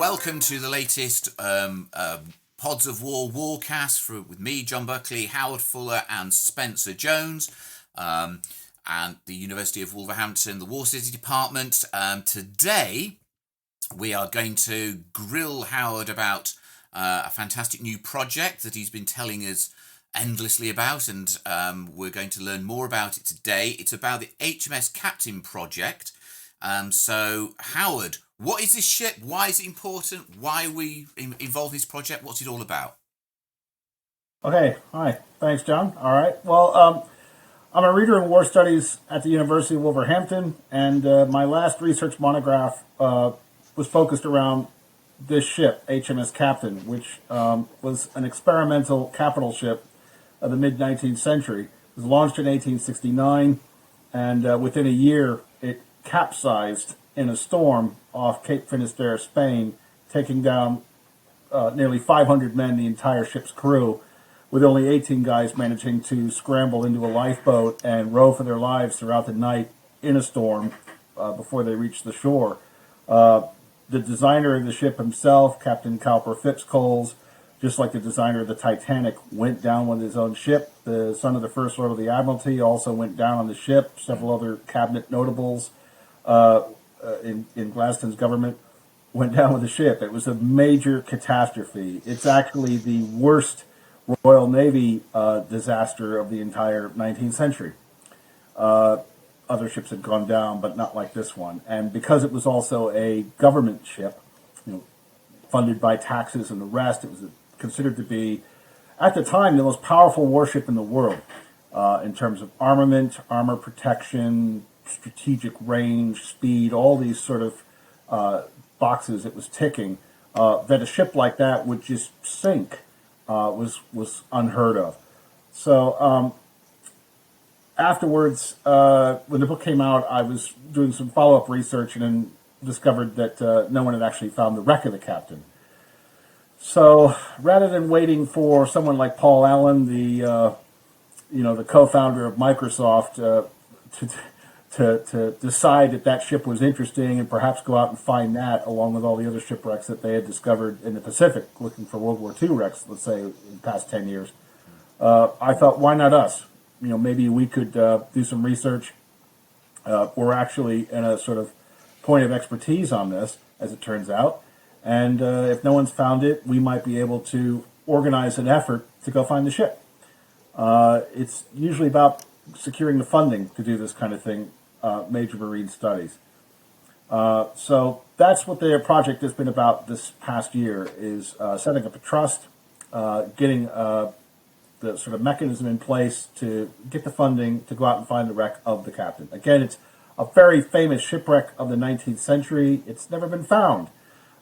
Welcome to the latest Pods of War Warcast with me, John Buckley, Howard Fuller, and Spencer Jones, and the University of Wolverhampton, the War City Department. Today, we are going to grill Howard about a fantastic new project that he's been telling us endlessly about, and we're going to learn more about it today. It's about the HMS Captain project. So, Howard, what is this ship? Why is it important? Why are we involved in this project? What's it all about? Okay, hi. Thanks, John. All right. Well, I'm a reader in war studies at the University of Wolverhampton, and my last research monograph was focused around this ship, HMS Captain, which was an experimental capital ship of the mid-19th century. It was launched in 1869, and within a year, it capsized in a storm off Cape Finisterre, Spain, taking down nearly 500 men, the entire ship's crew, with only 18 guys managing to scramble into a lifeboat and row for their lives throughout the night in a storm before they reached the shore. The designer of the ship himself, Captain Cowper Phipps Coles, just like the designer of the Titanic, went down with his own ship. The son of the First Lord of the Admiralty also went down on the ship. Several other cabinet notables in Gladstone's government went down with the ship. It was a major catastrophe. It's actually the worst Royal Navy disaster of the entire 19th century. Other ships had gone down, but not like this one. And because it was also a government ship, funded by taxes and the rest, it was considered to be, at the time, the most powerful warship in the world in terms of armament, armor protection, strategic range, speed, all these sort of boxes it was ticking. That a ship like that would just sink was unheard of. So afterwards, when the book came out, I was doing some follow-up research and then discovered that no one had actually found the wreck of the Captain. So rather than waiting for someone like Paul Allen, the co-founder of Microsoft, to decide that ship was interesting and perhaps go out and find that along with all the other shipwrecks that they had discovered in the Pacific, looking for World War II wrecks, let's say, in the past 10 years. I thought, why not us? Maybe we could do some research. We're actually in a sort of point of expertise on this, as it turns out. And if no one's found it, we might be able to organize an effort to go find the ship. It's usually about securing the funding to do this kind of thing, major marine studies. So that's what the project has been about this past year, is setting up a trust, getting the sort of mechanism in place to get the funding to go out and find the wreck of the Captain. Again, it's a very famous shipwreck of the 19th century. It's never been found.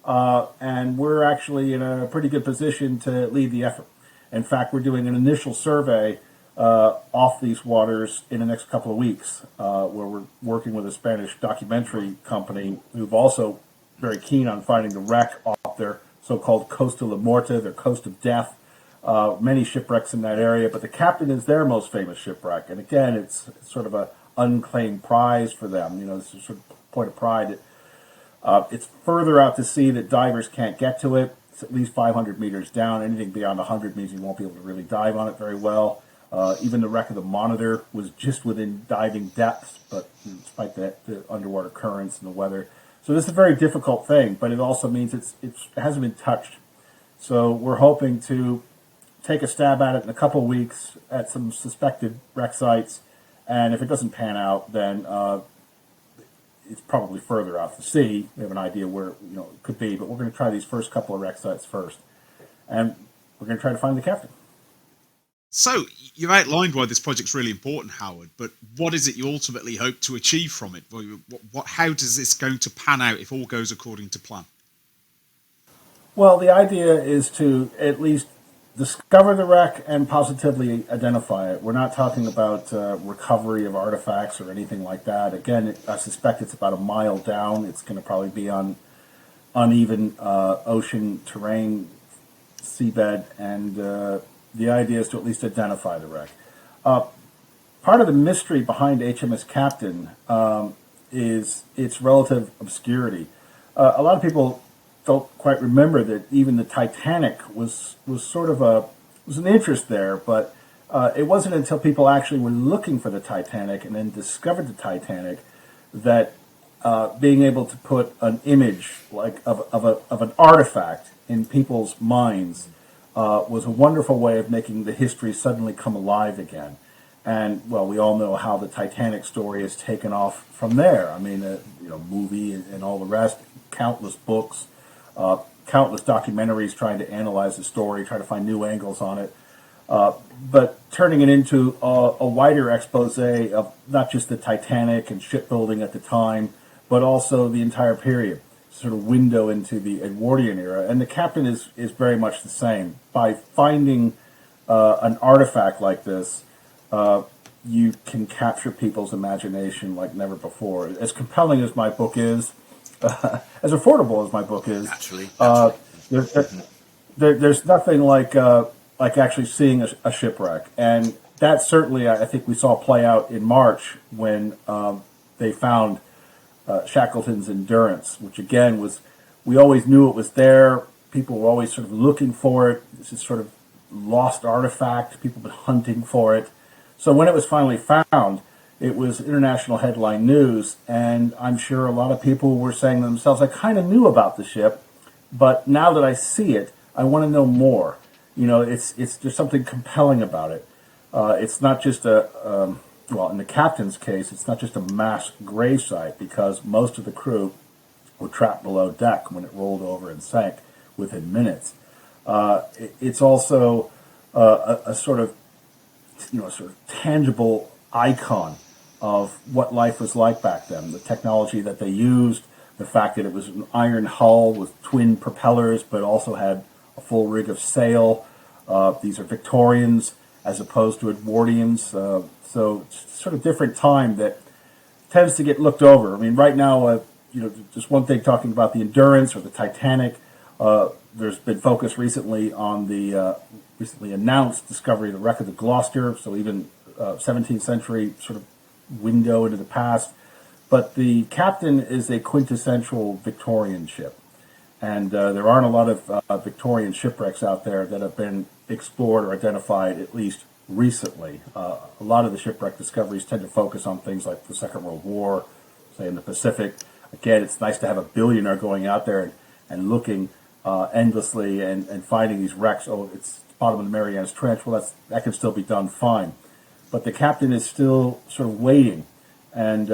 And we're actually in a pretty good position to lead the effort. In fact, we're doing an initial survey off these waters in the next couple of weeks, where we're working with a Spanish documentary company who've also very keen on finding the wreck off their so-called Costa La Morte, their coast of death. Many shipwrecks in that area, but the Captain is their most famous shipwreck. And again, it's sort of an unclaimed prize for them. This is sort of point of pride. It's further out to sea that divers can't get to it. It's at least 500 meters down. Anything beyond 100 means you won't be able to really dive on it very well. Even the wreck of the Monitor was just within diving depths, but despite the underwater currents and the weather. So this is a very difficult thing, but it also means it hasn't been touched. So we're hoping to take a stab at it in a couple of weeks at some suspected wreck sites, and if it doesn't pan out, then it's probably further out to sea. We have an idea where it could be, but we're going to try these first couple of wreck sites first, and we're going to try to find the Captain. So, you've outlined why this project's really important, Howard, but what is it you ultimately hope to achieve from it? How does this going to pan out if all goes according to plan? Well, the idea is to at least discover the wreck and positively identify it. We're not talking about recovery of artifacts or anything like that. Again, I suspect it's about a mile down. It's going to probably be on uneven ocean terrain, seabed, and the idea is to at least identify the wreck. Part of the mystery behind HMS Captain is its relative obscurity. A lot of people don't quite remember that even the Titanic was sort of was an interest there, but it wasn't until people actually were looking for the Titanic and then discovered the Titanic that being able to put an image like of an artifact in people's minds was a wonderful way of making the history suddenly come alive again. And well, we all know how the Titanic story has taken off from there. I mean, movie and all the rest, countless books, countless documentaries trying to analyze the story, try to find new angles on it. But turning it into a wider expose of not just the Titanic and shipbuilding at the time, but also the entire period, sort of window into the Edwardian era. And the Captain is very much the same. By finding an artifact like this, you can capture people's imagination like never before. As compelling as my book is, as affordable as my book is, Naturally. There's nothing like actually seeing a shipwreck. And that certainly, I think we saw play out in March when they found Shackleton's Endurance, which again we always knew it was there. People were always sort of looking for it. This is sort of lost artifact. People have been hunting for it. So when it was finally found, it was international headline news, and I'm sure a lot of people were saying to themselves, I kind of knew about the ship, but now that I see it, I want to know more. There's something compelling about it. It's not just in the Captain's case, it's not just a mass gravesite, because most of the crew were trapped below deck when it rolled over and sank within minutes. It's also a sort of tangible icon of what life was like back then. The technology that they used, the fact that it was an iron hull with twin propellers, but also had a full rig of sail. These are Victorians as opposed to Edwardians. So it's sort of different time that tends to get looked over. I mean, right now, just one thing talking about the Endurance or the Titanic. There's been focus recently on the recently announced discovery of the wreck of the Gloucester, so even 17th century sort of window into the past. But the Captain is a quintessential Victorian ship. And there aren't a lot of Victorian shipwrecks out there that have been explored or identified, at least recently. A lot of the shipwreck discoveries tend to focus on things like the Second World War, say in the Pacific. Again, it's nice to have a billionaire going out there and looking endlessly and finding these wrecks. Oh, it's the bottom of the Marianas Trench. Well, that can still be done fine. But the Captain is still sort of waiting, and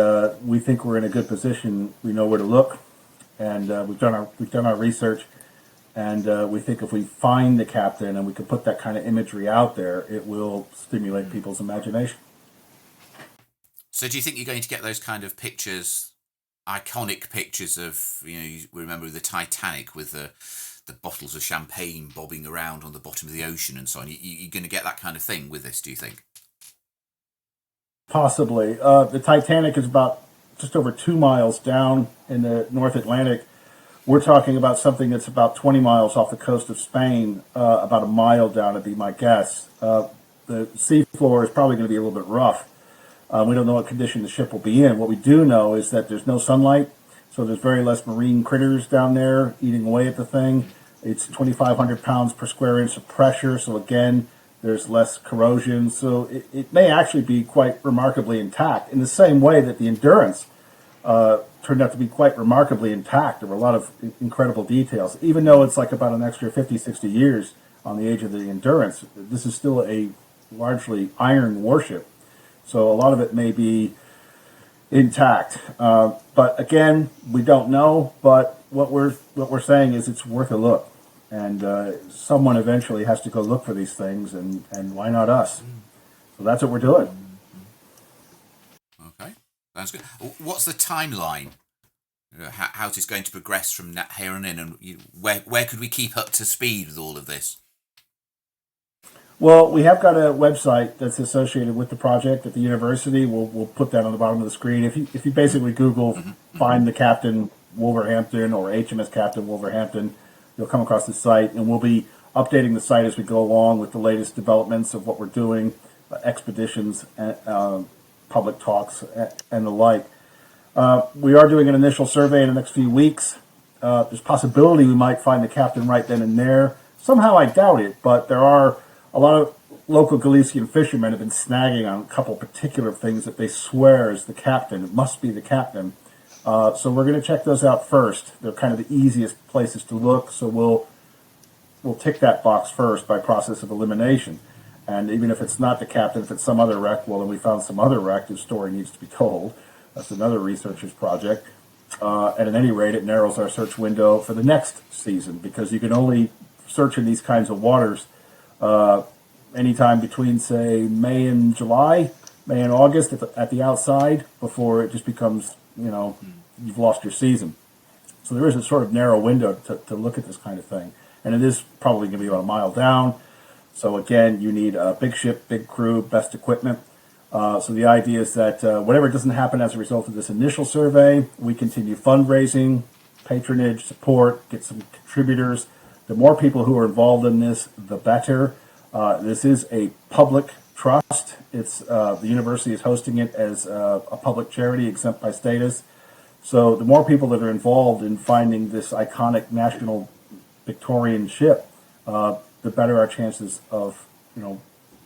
we think we're in a good position. We know where to look, and we've done our research, and we think if we find the Captain and we can put that kind of imagery out there, it will stimulate people's imagination. So do you think you're going to get those kind of pictures, iconic pictures of, we remember the Titanic with the bottles of champagne bobbing around on the bottom of the ocean and so on? You're going to get that kind of thing with this, do you think? Possibly. The Titanic is about just over 2 miles down in the North Atlantic. We're talking about something that's about 20 miles off the coast of Spain, about a mile down, would be my guess. The seafloor is probably going to be a little bit rough. We don't know what condition the ship will be in. What we do know is that there's no sunlight, so there's very less marine critters down there eating away at the thing. It's 2,500 pounds per square inch of pressure, so again, there's less corrosion. So it may actually be quite remarkably intact, in the same way that the Endurance turned out to be quite remarkably intact. There were a lot of incredible details. Even though it's like about an extra 50, 60 years on the age of the Endurance, this is still a largely iron warship. So a lot of it may be intact. But again, we don't know. But what we're saying is it's worth a look. And someone eventually has to go look for these things, and why not us? So that's what we're doing. Okay, sounds good. What's the timeline? How it is going to progress from here on in, and where could we keep up to speed with all of this? Well, we have got a website that's associated with the project at the university. We'll put that on the bottom of the screen. If you basically Google find the Captain Wolverhampton or HMS Captain Wolverhampton, you'll come across the site, and we'll be updating the site as we go along with the latest developments of what we're doing, expeditions, public talks, and the like. We are doing an initial survey in the next few weeks. There's possibility we might find the captain right then and there. Somehow I doubt it, but there are a lot of local Galician fishermen have been snagging on a couple particular things that they swear is the captain. It must be the captain. So we're going to check those out first. They're kind of the easiest places to look, so we'll tick that box first by process of elimination. And even if it's not the captain, if it's some other wreck, well, then we found some other wreck whose story needs to be told. That's another researcher's project. And at any rate, it narrows our search window for the next season, because you can only search in these kinds of waters anytime between, say, May and July, May and August at the outside, before it just becomes, you've lost your season. So there is a sort of narrow window to look at this kind of thing. And it is probably going to be about a mile down. So again, you need a big ship, big crew, best equipment. So the idea is that whatever doesn't happen as a result of this initial survey, we continue fundraising, patronage, support, get some contributors. The more people who are involved in this, the better. This is a public trust. It's the university is hosting it as a public charity exempt by status. So the more people that are involved in finding this iconic national Victorian ship, the better our chances of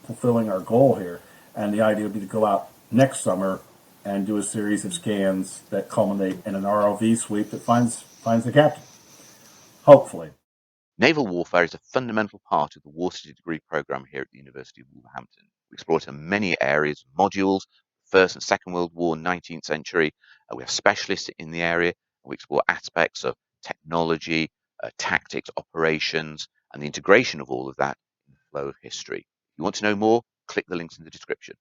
fulfilling our goal here. And the idea would be to go out next summer and do a series of scans that culminate in an ROV sweep that finds the captain. Hopefully. Naval warfare is a fundamental part of the Water Degree Programme here at the University of Wolverhampton. We explore it in many areas, modules, First and Second World War, 19th century. We have specialists in the area. We explore aspects of technology, tactics, operations, and the integration of all of that in the flow of history. If you want to know more, click the links in the description.